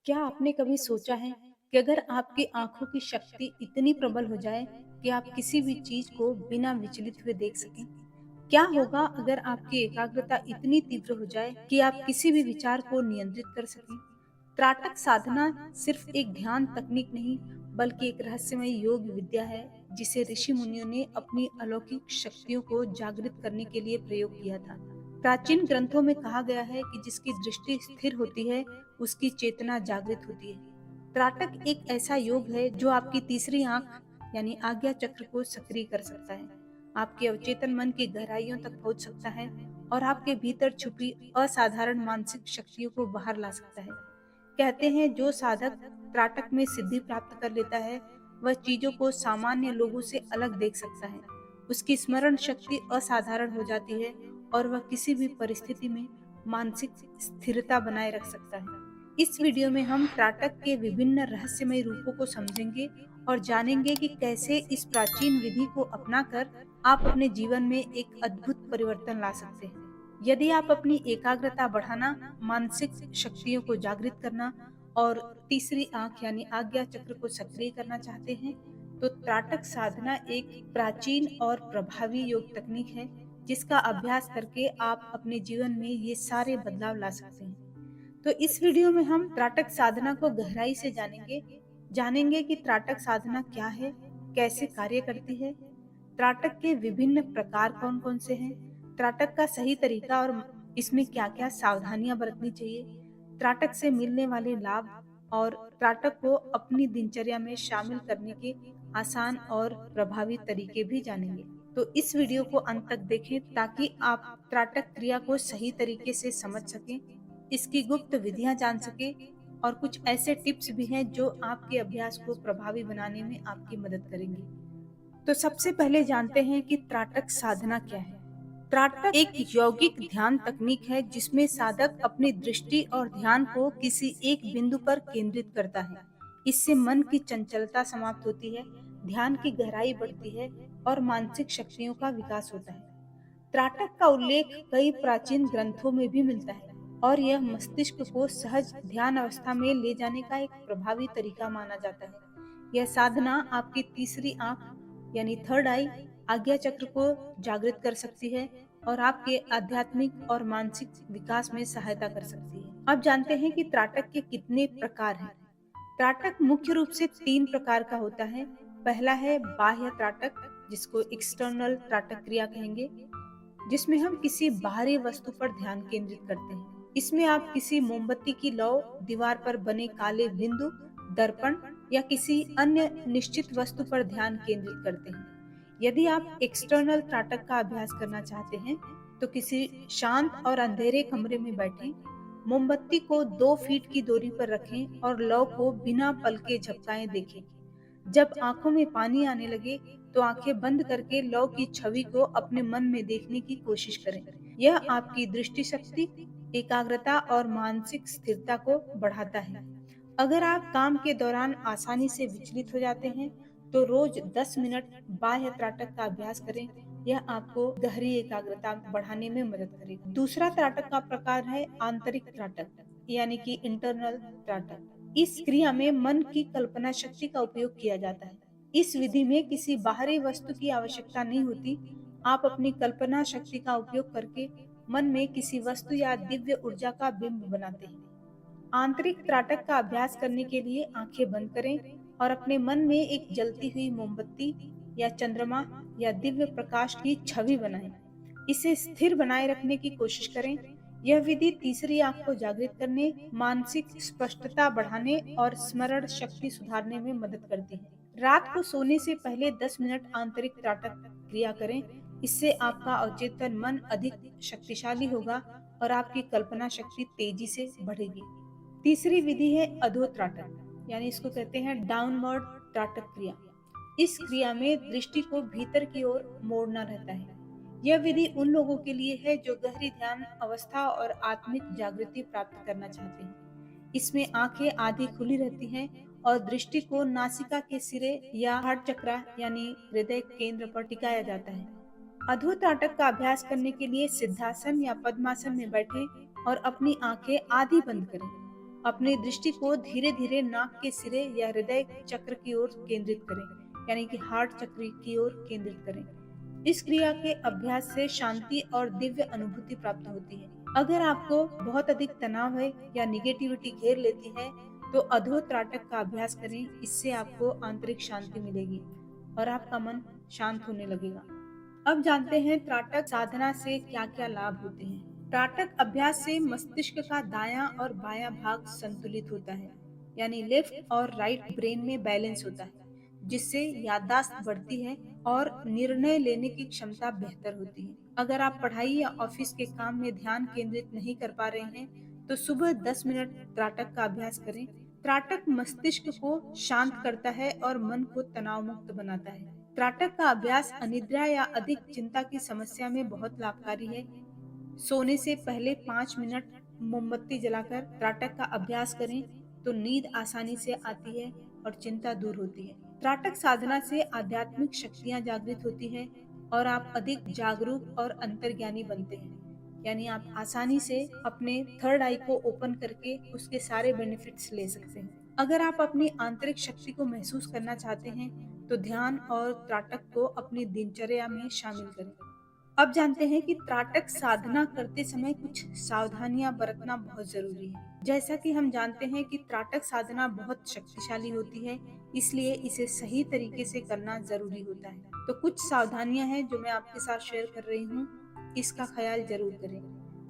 क्या आपने कभी सोचा है कि अगर आपकी आंखों की शक्ति इतनी प्रबल हो जाए कि आप किसी भी चीज को बिना विचलित हुए देख सकें? क्या होगा अगर आपकी एकाग्रता इतनी तीव्र हो जाए कि आप किसी भी विचार को नियंत्रित कर सकें? त्राटक साधना सिर्फ एक ध्यान तकनीक नहीं, बल्कि एक रहस्यमय योग विद्या है जिसे ऋषि मुनियों ने अपनी अलौकिक शक्तियों को जागृत करने के लिए प्रयोग किया था। प्राचीन ग्रंथों में कहा गया है कि जिसकी दृष्टि स्थिर होती है, उसकी चेतना जागृत होती है। त्राटक एक ऐसा योग है जो आपकी तीसरी आंख यानी आज्ञा चक्र को सक्रिय कर सकता है, आपके अवचेतन मन की गहराइयों तक पहुंच सकता है और आपके भीतर छुपी असाधारण मानसिक शक्तियों को बाहर ला सकता है। कहते हैं जो साधक त्राटक में सिद्धि प्राप्त कर लेता है, वह चीजों को सामान्य लोगों से अलग देख सकता है। उसकी स्मरण शक्ति असाधारण हो जाती है और वह किसी भी परिस्थिति में मानसिक स्थिरता बनाए रख सकता है। इस वीडियो में हम त्राटक के विभिन्न रहस्यमय रूपों को समझेंगे और जानेंगे कि कैसे इस प्राचीन विधि को अपनाकर आप अपने जीवन में एक अद्भुत परिवर्तन ला सकते हैं। यदि आप अपनी एकाग्रता बढ़ाना, मानसिक शक्तियों को जागृत करना और तीसरी आंख यानी आज्ञा चक्र को सक्रिय करना चाहते हैं, तो त्राटक साधना एक प्राचीन और प्रभावी योग तकनीक है जिसका अभ्यास करके आप अपने जीवन में ये सारे बदलाव ला सकते हैं। तो इस वीडियो में हम त्राटक साधना को गहराई से जानेंगे। जानेंगे कि त्राटक साधना क्या है, कैसे कार्य करती है, त्राटक के विभिन्न प्रकार कौन-कौन से हैं, त्राटक का सही तरीका और इसमें क्या-क्या सावधानियां बरतनी चाहिए, त्राटक से मिलने वाले लाभ और त्राटक को अपनी दिनचर्या में शामिल करने के आसान और प्रभावी तरीके भी जानेंगे। तो इस वीडियो को अंत तक देखें ताकि आप त्राटक क्रिया को सही तरीके से समझ सकें, इसकी गुप्त विधियां जान सकें और कुछ ऐसे टिप्स भी हैं जो आपके अभ्यास को प्रभावी बनाने में आपकी मदद करेंगे। तो सबसे पहले जानते हैं कि त्राटक साधना क्या है। त्राटक एक यौगिक ध्यान तकनीक है जिसमें साधक अपनी दृष्टि और ध्यान को किसी एक बिंदु पर केंद्रित करता है। इससे मन की चंचलता समाप्त होती है, ध्यान की गहराई बढ़ती है और मानसिक शक्तियों का विकास होता है। त्राटक का उल्लेख कई प्राचीन ग्रंथों में भी मिलता है और यह मस्तिष्क को सहज ध्यान अवस्था में ले जाने का एक प्रभावी तरीका माना जाता है। यह साधना आपकी तीसरी आंख यानी थर्ड आई आज्ञा चक्र को जागृत कर सकती है और आपके आध्यात्मिक और मानसिक विकास में सहायता कर सकती है। अब जानते हैं कि त्राटक के कितने प्रकार हैं। त्राटक मुख्य रूप से तीन प्रकार का होता है। पहला है बाह्य त्राटक, जिसको एक्सटर्नल त्राटक क्रिया कहेंगे, जिसमें हम किसी बाहरी वस्तु पर ध्यान केंद्रित करते हैं। इसमें आप किसी मोमबत्ती की लौ, दीवार पर बने काले बिंदु, दर्पण या किसी अन्य निश्चित वस्तु पर ध्यान केंद्रित करते हैं। यदि आप एक्सटर्नल त्राटक का अभ्यास करना चाहते हैं, तो किसी शांत और अंधेरे कमरे में बैठें, मोमबत्ती को 2 फीट की दूरी पर रखें और लौ को बिना पल के झपकाए देखें। जब आंखों में पानी आने लगे, तो आंखें बंद करके लौ की छवि को अपने मन में देखने की कोशिश करें। यह आपकी दृष्टि शक्ति, एकाग्रता और मानसिक स्थिरता को बढ़ाता है। अगर आप काम के दौरान आसानी से विचलित हो जाते हैं, तो रोज 10 मिनट बाह्य त्राटक का अभ्यास करें। यह आपको गहरी एकाग्रता बढ़ाने में मदद करेगा। दूसरा त्राटक का प्रकार है आंतरिक त्राटक, यानी कि इंटरनल त्राटक। इस क्रिया में मन की कल्पना शक्ति का उपयोग किया जाता है। इस विधि में किसी बाहरी वस्तु की आवश्यकता नहीं होती। आप अपनी कल्पना शक्ति का उपयोग करके मन में किसी वस्तु या दिव्य ऊर्जा का बिंब बनाते हैं। आंतरिक त्राटक का अभ्यास करने के लिए आंखें बंद करें और अपने मन में एक जलती हुई मोमबत्ती या चंद्रमा या दिव्य प्रकाश की छवि बनाएं। इसे स्थिर बनाए रखने की कोशिश करें। यह विधि तीसरी आंख को जागृत करने, मानसिक स्पष्टता बढ़ाने और स्मरण शक्ति सुधारने में मदद करती है। रात को सोने से पहले 10 मिनट आंतरिक त्राटक क्रिया करें। इससे आपका अवचेतन मन अधिक शक्तिशाली होगा और आपकी कल्पना शक्ति तेजी से बढ़ेगी। तीसरी विधि है अधो त्राटक, यानी इसको कहते हैं डाउनवर्ड त्राटक क्रिया। इस क्रिया में दृष्टि को भीतर की ओर मोड़ना रहता है। यह विधि उन लोगों के लिए है जो गहरी ध्यान अवस्था और आत्मिक जागृति प्राप्त करना चाहते हैं। इसमें आंखें आधी खुली रहती हैं और दृष्टि को नासिका के सिरे या हार्ट चक्र यानी हृदय केंद्र पर टिकाया जाता है। अधो त्राटक का अभ्यास करने के लिए सिद्धासन या पद्मासन में बैठें और अपनी आंखें आधी बंद करें। अपनी दृष्टि को धीरे धीरे नाक के सिरे या हृदय चक्र की ओर केंद्रित करें, यानी कि हार्ट चक्र की ओर केंद्रित करें। इस क्रिया के अभ्यास से शांति और दिव्य अनुभूति प्राप्त होती है। अगर आपको बहुत अधिक तनाव है या निगेटिविटी घेर लेती है, तो अधो त्राटक का अभ्यास करें। इससे आपको आंतरिक शांति मिलेगी और आपका मन शांत होने लगेगा। अब जानते हैं त्राटक साधना से क्या-क्या लाभ होते हैं। त्राटक अभ्यास से मस्तिष्क का दायां और बायां भाग संतुलित होता है, यानी लेफ्ट और राइट ब्रेन में बैलेंस होता है, जिससे याददाश्त बढ़ती है और निर्णय लेने की क्षमता बेहतर होती है। अगर आप पढ़ाई या ऑफिस के काम में ध्यान केंद्रित नहीं कर पा रहे हैं, तो सुबह 10 मिनट त्राटक का अभ्यास करें। त्राटक मस्तिष्क को शांत करता है और मन को तनाव मुक्त बनाता है। त्राटक का अभ्यास अनिद्रा या अधिक चिंता की समस्या में बहुत लाभकारी है। सोने से पहले 5 मिनट मोमबत्ती जलाकर त्राटक का अभ्यास करें, तो नींद आसानी से आती है और चिंता दूर होती है। त्राटक साधना से आध्यात्मिक शक्तियां जागृत होती है और आप अधिक जागरूक और अंतर्ज्ञानी बनते हैं। यानी आप आसानी से अपने थर्ड आई को ओपन करके उसके सारे बेनिफिट्स ले सकते हैं। अगर आप अपनी आंतरिक शक्ति को महसूस करना चाहते हैं, तो ध्यान और त्राटक को अपनी दिनचर्या में शामिल करें। अब जानते हैं कि त्राटक साधना करते समय कुछ सावधानियां बरतना बहुत जरूरी है। जैसा कि हम जानते हैं कि त्राटक साधना बहुत शक्तिशाली होती है, इसलिए इसे सही तरीके से करना जरूरी होता है। तो कुछ सावधानियां हैं जो मैं आपके साथ शेयर कर रही हूँ, इसका ख्याल जरूर करें।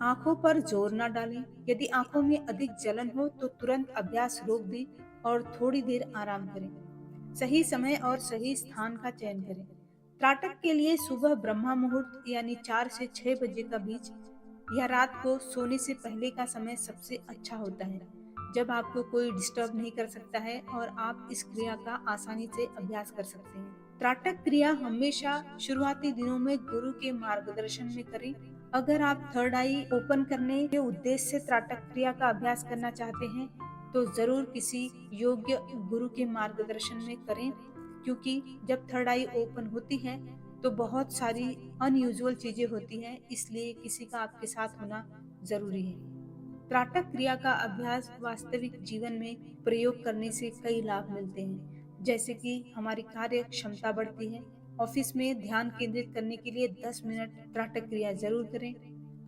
आंखों पर जोर न डालें। यदि आंखों में अधिक जलन हो तो तुरंत अभ्यास रोक दें और थोड़ी देर आराम करें। सही समय और सही स्थान का चयन करें। त्राटक के लिए सुबह ब्रह्मा मुहूर्त यानी 4 से 6 बजे का बीच या रात को सोने से पहले का समय सबसे अच्छा होता है, जब आपको कोई डिस्टर्ब नहीं कर सकता है और आप इस क्रिया का आसानी से अभ्यास कर सकते हैं। त्राटक क्रिया हमेशा शुरुआती दिनों में गुरु के मार्गदर्शन में करें। अगर आप थर्ड आई ओपन करने के उद्देश्य से त्राटक क्रिया का अभ्यास करना चाहते हैं, तो जरूर किसी योग्य गुरु के मार्गदर्शन में करें, क्योंकि जब थर्ड आई ओपन होती है तो बहुत सारी अनयूजुअल चीजें होती हैं, इसलिए किसी का आपके साथ होना जरूरी है। त्राटक क्रिया का अभ्यास वास्तविक जीवन में प्रयोग करने से कई लाभ मिलते हैं, जैसे कि हमारी कार्य क्षमता बढ़ती है। ऑफिस में ध्यान केंद्रित करने के लिए 10 मिनट त्राटक क्रिया जरूर करें।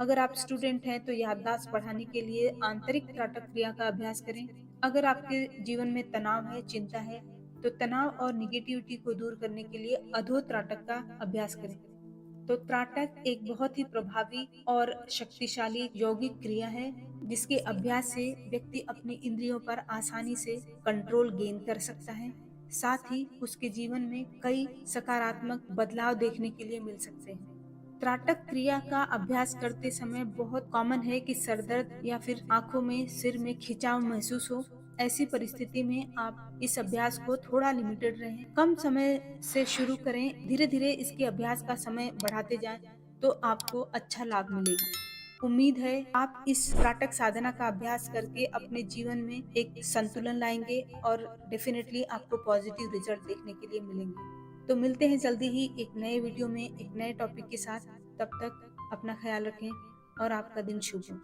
अगर आप स्टूडेंट हैं तो याददाश्त बढ़ाने के लिए आंतरिक त्राटक क्रिया का अभ्यास करें। अगर आपके जीवन में तनाव है, चिंता है, तो तनाव और निगेटिविटी को दूर करने के लिए अधो त्राटक का अभ्यास करें। तो त्राटक एक बहुत ही प्रभावी और शक्तिशाली यौगिक क्रिया है, जिसके अभ्यास से व्यक्ति अपनी इंद्रियों पर आसानी से कंट्रोल गेन कर सकता है। साथ ही उसके जीवन में कई सकारात्मक बदलाव देखने के लिए मिल सकते हैं। त्राटक क्रिया का अभ्यास करते समय बहुत कॉमन है कि सरदर्द या फिर आंखों में, सिर में खिंचाव महसूस हो। ऐसी परिस्थिति में आप इस अभ्यास को थोड़ा लिमिटेड रहें, कम समय से शुरू करें, धीरे धीरे इसके अभ्यास का समय बढ़ाते जाएं, तो आपको अच्छा लाभ मिलेगा। उम्मीद है आप इस त्राटक साधना का अभ्यास करके अपने जीवन में एक संतुलन लाएंगे और डेफिनेटली आपको पॉजिटिव रिजल्ट देखने के लिए मिलेंगे। तो मिलते हैं जल्दी ही एक नए वीडियो में एक नए टॉपिक के साथ। तब तक अपना ख्याल रखें और आपका दिन शुभ हो।